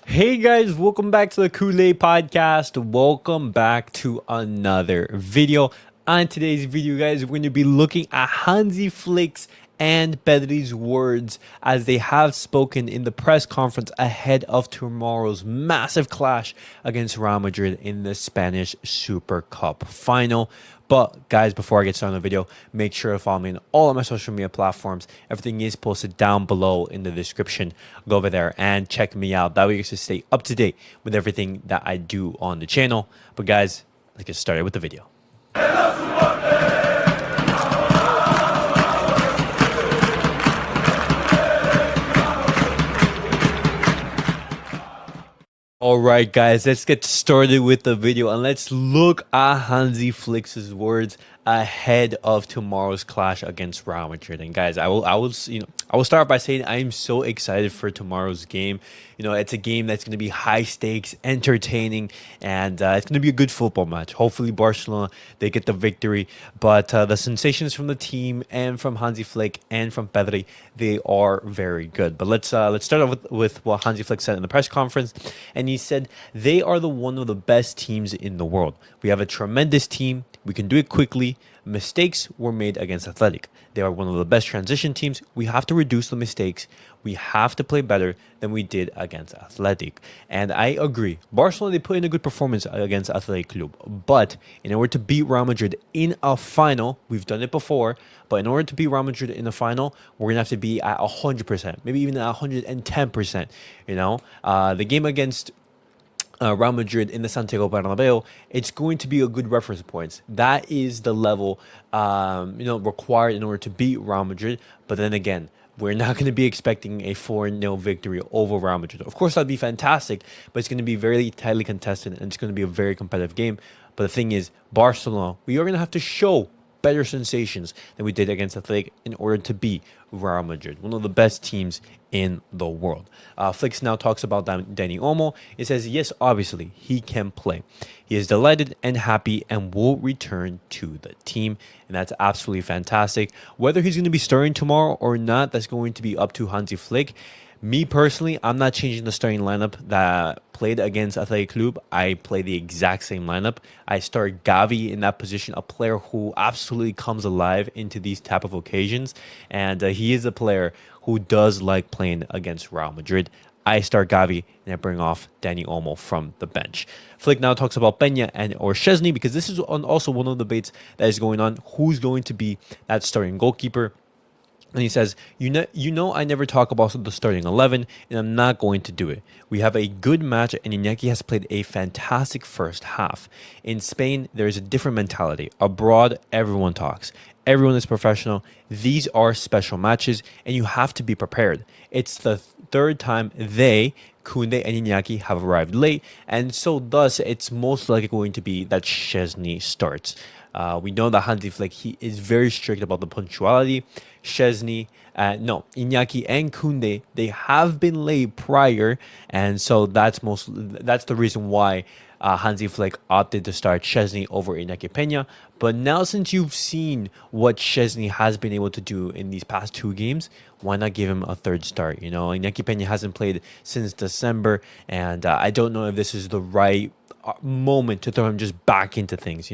Hey guys, welcome back to the Kool-Aid Podcast. Welcome back to another video. On today's video, guys, we're going to be looking at Hansi Flick's and Pedri's words as they have spoken in the press conference ahead of tomorrow's massive clash against Real Madrid in the Spanish Super Cup final. But guys, before I get started on the video, make sure to follow me on all of my social media platforms. Everything is posted down below in the description. Go over there and check me out. That way you can stay up to date with everything that I do on the channel. But guys, let's get started with the video. All right, guys, let's get started with the video and let's look at Hansi Flick's words ahead of tomorrow's clash against Real Madrid. And guys, I will start by saying I am so excited for tomorrow's game. It's a game that's going to be high stakes, entertaining, and it's going to be a good football match. Hopefully, Barcelona they get the victory. But the sensations from the team and from Hansi Flick and from Pedri, they are very good. But let's start off with what Hansi Flick said in the press conference, and he said they are one of the best teams in the world. We have a tremendous team. We can do it quickly. Mistakes were made against Athletic. They are one of the best transition teams. We have to reduce the mistakes. We have to play better than we did against Athletic. And I agree. Barcelona, they put in a good performance against Athletic Club. But in order to beat Real Madrid in a final, we've done it before, but in order to beat Real Madrid in the final, we're going to have to be at 100%, maybe even at 110%. The game against Real Madrid in the Santiago Bernabeu, it's going to be a good reference point. That is the level, required in order to beat Real Madrid. But then again, we're not going to be expecting a 4-0 victory over Real Madrid. Of course, that'd be fantastic, but it's going to be very tightly contested and it's going to be a very competitive game. But the thing is, Barcelona, we are going to have to show better sensations than we did against Athletic in order to beat Real Madrid, one of the best teams in the world. Flick now talks about Dani Olmo. It says, yes, obviously, he can play. He is delighted and happy and will return to the team, and that's absolutely fantastic. Whether he's going to be starting tomorrow or not, that's going to be up to Hansi Flick. Me personally, I'm not changing the starting lineup that played against Athletic Club. I play the exact same lineup. I start Gavi in that position, a player who absolutely comes alive into these type of occasions. And he is a player who does like playing against Real Madrid. I start Gavi and I bring off Dani Olmo from the bench. Flick now talks about Peña or Szczesny because this is also one of the debates that is going on. Who's going to be that starting goalkeeper? And he says, I never talk about the starting 11, and I'm not going to do it. We have a good match, and Iñaki has played a fantastic first half. In Spain, there is a different mentality. Abroad, everyone talks. Everyone is professional. These are special matches, and you have to be prepared. It's the third time Koundé and Iñaki have arrived late, and so thus it's most likely going to be that Szczesny starts. We know that Hansi Flick, he is very strict about the punctuality. Iñaki and Koundé, they have been late prior, and so that's the reason why Hansi Flick opted to start Szczesny over Iñaki Peña. But now, since you've seen what Szczesny has been able to do in these past 2 games, why not give him a third start? Iñaki Peña hasn't played since December, and I don't know if this is the right moment to throw him just back into things.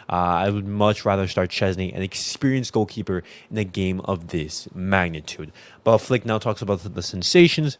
I would much rather start Szczesny, an experienced goalkeeper, in a game of this magnitude. But Flick now talks about the sensations.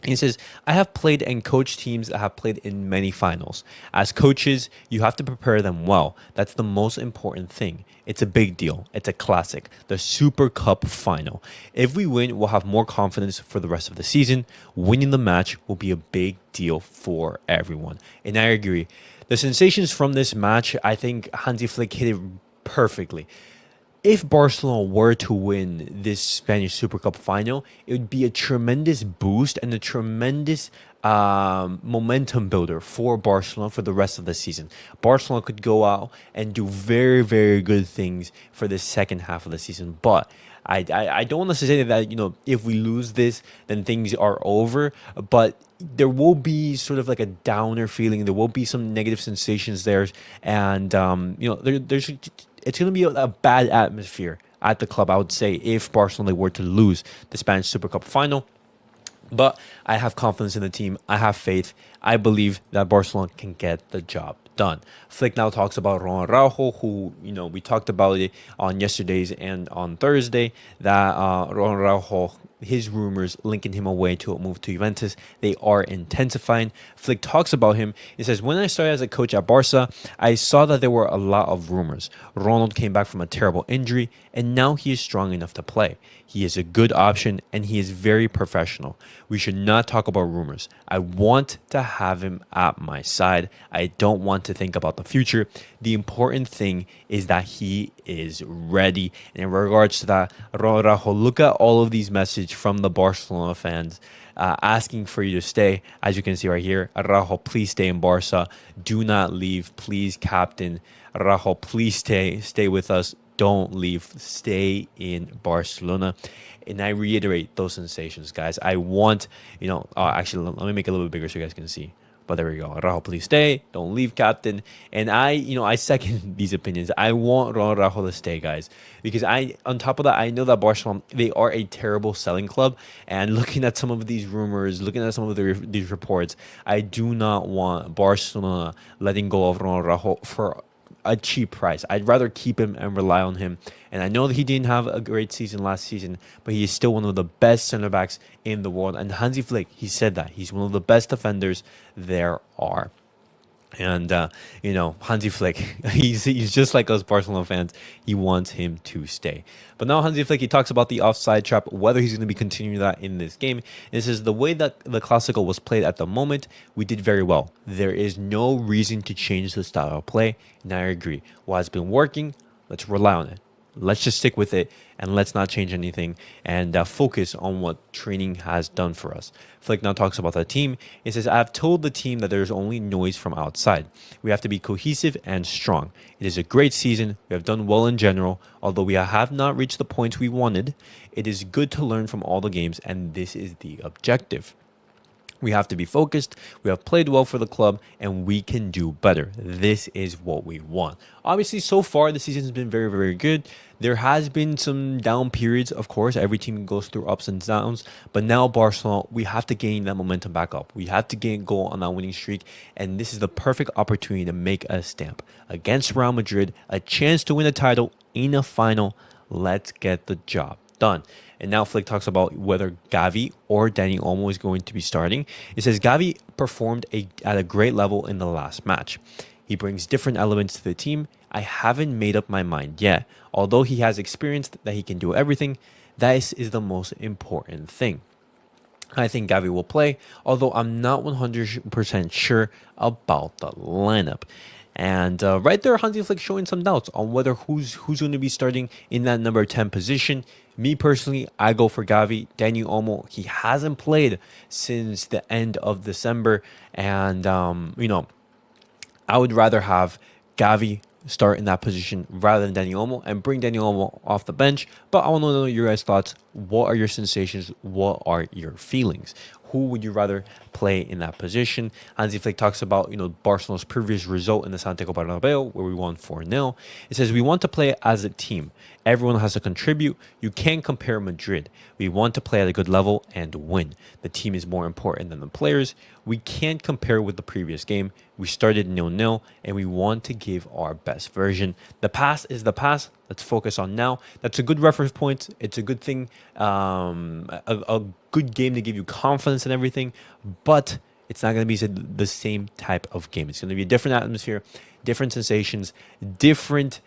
He says, I have played and coached teams that have played in many finals. As coaches, you have to prepare them well. That's the most important thing. It's a big deal. It's a classic. The Super Cup final. If we win, we'll have more confidence for the rest of the season. Winning the match will be a big deal for everyone. And I agree. The sensations from this match, I think Hansi Flick hit it perfectly. If Barcelona were to win this Spanish Super Cup final, it would be a tremendous boost and a tremendous momentum builder for Barcelona for the rest of the season. Barcelona could go out and do very, very good things for the second half of the season. But I don't want to say that, if we lose this, then things are over. But there will be sort of like a downer feeling. There will be some negative sensations there. And, there's it's going to be a bad atmosphere at the club, I would say, if Barcelona were to lose the Spanish Super Cup final. But I have confidence in the team. I have faith. I believe that Barcelona can get the job done. Flick now talks about Ronald Araujo, who, we talked about it on yesterday's and on Thursday, that Ronald Araujo, his rumors linking him away to a move to Juventus, they are intensifying. Flick talks about him. He says, when I started as a coach at Barca, I saw that there were a lot of rumors. Ronald came back from a terrible injury, and now he is strong enough to play. He is a good option, and he is very professional. We should not talk about rumors. I want to have him at my side. I don't want to think about the future. The important thing is that he is ready. And in regards to that, Rajo, look at all of these messages from the Barcelona fans asking for you to stay. As you can see right here, Rajo, please stay in Barca. Do not leave. Please, captain. Rajo, please stay with us. Don't leave. Stay in Barcelona. And I reiterate those sensations, guys. I want, actually, let me make it a little bit bigger so you guys can see. But there we go. Rajo, please stay. Don't leave, captain. And I second these opinions. I want Rajo to stay, guys. Because on top of that, I know that Barcelona, they are a terrible selling club. And looking at some of these rumors, looking at some of these reports, I do not want Barcelona letting go of Ronald Araújo for a cheap price. I'd rather keep him and rely on him. And I know that he didn't have a great season last season, but he is still one of the best center backs in the world. And Hansi Flick, he said that. He's one of the best defenders there are. And, Hansi Flick, he's just like us Barcelona fans. He wants him to stay. But now Hansi Flick, he talks about the offside trap, whether he's going to be continuing that in this game. This is the way that the Clásico was played at the moment. We did very well. There is no reason to change the style of play. And I agree. What has been working, let's rely on it. Let's just stick with it and let's not change anything and focus on what training has done for us. Flick now talks about the team. He says, I've told the team that there's only noise from outside. We have to be cohesive and strong. It is a great season. We have done well in general. Although we have not reached the points we wanted, it is good to learn from all the games, and this is the objective. We have to be focused. We have played well for the club, and we can do better. This is what we want. Obviously, so far, the season has been very, very good. There has been some down periods, of course. Every team goes through ups and downs. But now, Barcelona, we have to gain that momentum back up. We have to go on that winning streak. And this is the perfect opportunity to make a stamp against Real Madrid, a chance to win a title in a final. Let's get the job done. And now Flick talks about whether Gavi or Dani Olmo is going to be starting. It says Gavi performed at a great level in the last match. He brings different elements to the team. I haven't made up my mind yet. Although he has experienced that he can do everything, that is the most important thing. I think Gavi will play, although I'm not 100% sure about the lineup. And right there, Hansi Flick showing some doubts on whether who's going to be starting in that number 10 position. Me personally, I go for Gavi. Dani Olmo, he hasn't played since the end of December. And, I would rather have Gavi start in that position rather than Dani Olmo and bring Dani Olmo off the bench. But I want to know your guys' thoughts. What are your sensations? What are your feelings? Who would you rather play in that position? Hansi Flick talks about, Barcelona's previous result in the Santiago Bernabeu, where we won 4-0. It says, we want to play as a team. Everyone has to contribute. You can't compare Madrid. We want to play at a good level and win. The team is more important than the players. We can't compare with the previous game. We started 0-0, and we want to give our best version. The past is the past. Let's focus on now. That's a good reference point. It's a good thing, a good game to give you confidence and everything, but it's not going to be the same type of game. It's going to be a different atmosphere, different sensations, different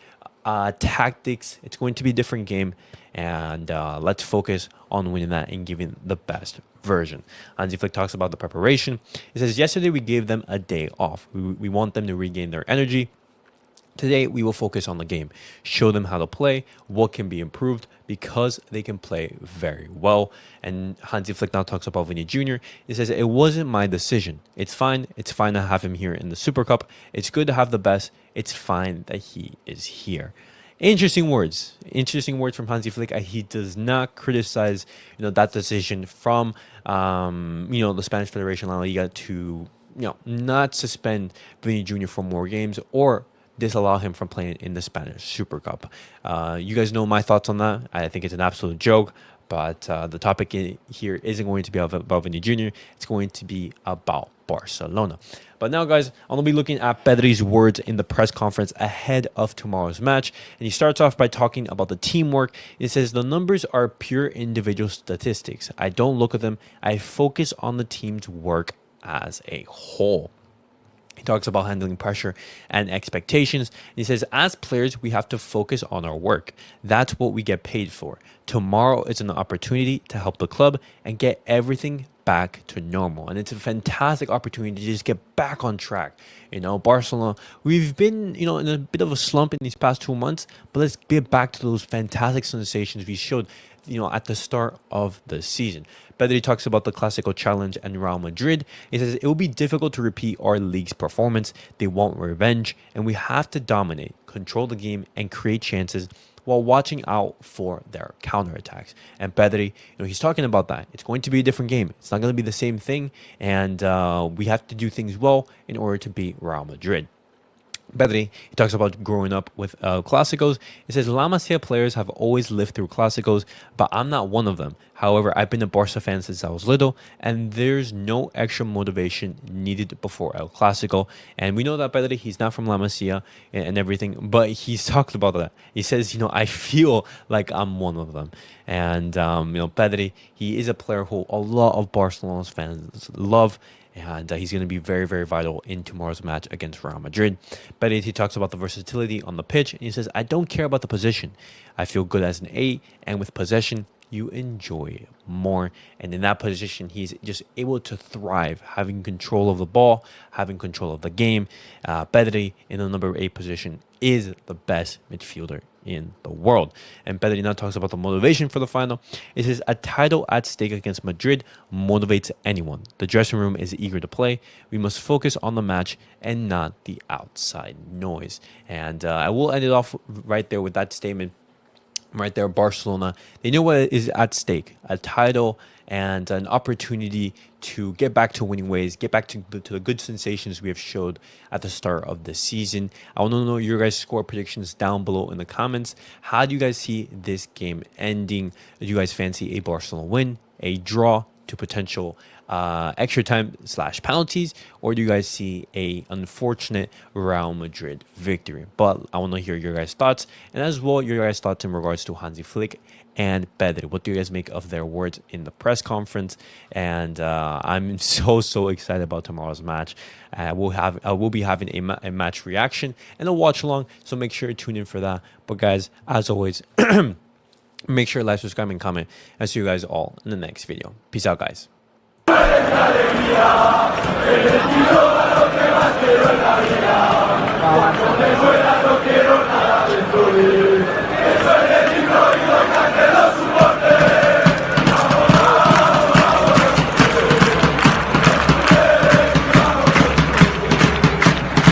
tactics. It's going to be a different game, and let's focus on winning that and giving the best version. Hansi Flick talks about the preparation. He says, yesterday we gave them a day off. We want them to regain their energy. Today, we will focus on the game, show them how to play, what can be improved, because they can play very well. And Hansi Flick now talks about Vinny Jr. He says, it wasn't my decision. It's fine. It's fine to have him here in the Super Cup. It's good to have the best. It's fine that he is here. Interesting words from Hansi Flick. He does not criticize, that decision from, the Spanish Federation La Liga to, not suspend Vinny Jr. for more games or disallow him from playing in the Spanish Super Cup. You guys know my thoughts on that. I think it's an absolute joke, But the topic here isn't going to be about Vinny Jr. It's going to be about Barcelona. But now, guys, I'm going to be looking at Pedri's words in the press conference ahead of tomorrow's match. And he starts off by talking about the teamwork. It says, the numbers are pure individual statistics. I don't look at them. I focus on the team's work as a whole. He talks about handling pressure and expectations. He says, as players, we have to focus on our work. That's what we get paid for. Tomorrow is an opportunity to help the club and get everything back to normal. And it's a fantastic opportunity to just get back on track. Barcelona, we've been, in a bit of a slump in these past 2 months, but let's get back to those fantastic sensations we showed, at the start of the season. Pedri talks about the Clásico challenge and Real Madrid. He says, it will be difficult to repeat our league's performance. They want revenge, and we have to dominate, control the game, and create chances while watching out for their counterattacks. And Pedri, he's talking about that. It's going to be a different game. It's not going to be the same thing, and we have to do things well in order to beat Real Madrid. Pedri, he talks about growing up with Clásicos. He says, La Masia players have always lived through Clásicos, but I'm not one of them. However, I've been a Barca fan since I was little, and there's no extra motivation needed before El Clásico. And we know that Pedri, he's not from La Masia and everything, but he's talked about that. He says, I feel like I'm one of them. And, Pedri, he is a player who a lot of Barcelona's fans love. And he's going to be very, very vital in tomorrow's match against Real Madrid. But he talks about the versatility on the pitch. And he says, I don't care about the position. I feel good as an 8. And with possession, you enjoy it more. And in that position, he's just able to thrive, having control of the ball, having control of the game. Pedri in the number 8 position is the best midfielder in the world. And Pedri now talks about the motivation for the final. It says, a title at stake against Madrid motivates anyone. The dressing room is eager to play. We must focus on the match and not the outside noise. And I will end it off right there with that statement. Right there, Barcelona, they know what is at stake: a title and an opportunity to get back to winning ways, get back to the good sensations we have showed at the start of the season. I want to know your guys' score predictions down below in the comments. How do you guys see this game ending? Do you guys fancy a Barcelona win, a draw to potential extra time / penalties, or do you guys see a unfortunate Real Madrid victory? But I want to hear your guys' thoughts, and as well your guys' thoughts in regards to Hansi Flick and Pedri. What do you guys make of their words in the press conference? And I'm so excited about tomorrow's match. I will be having a match reaction and a watch along, so make sure to tune in for that. But guys, as always, make sure to like, subscribe, and comment. I'll see you guys all in the next video. Peace out, guys.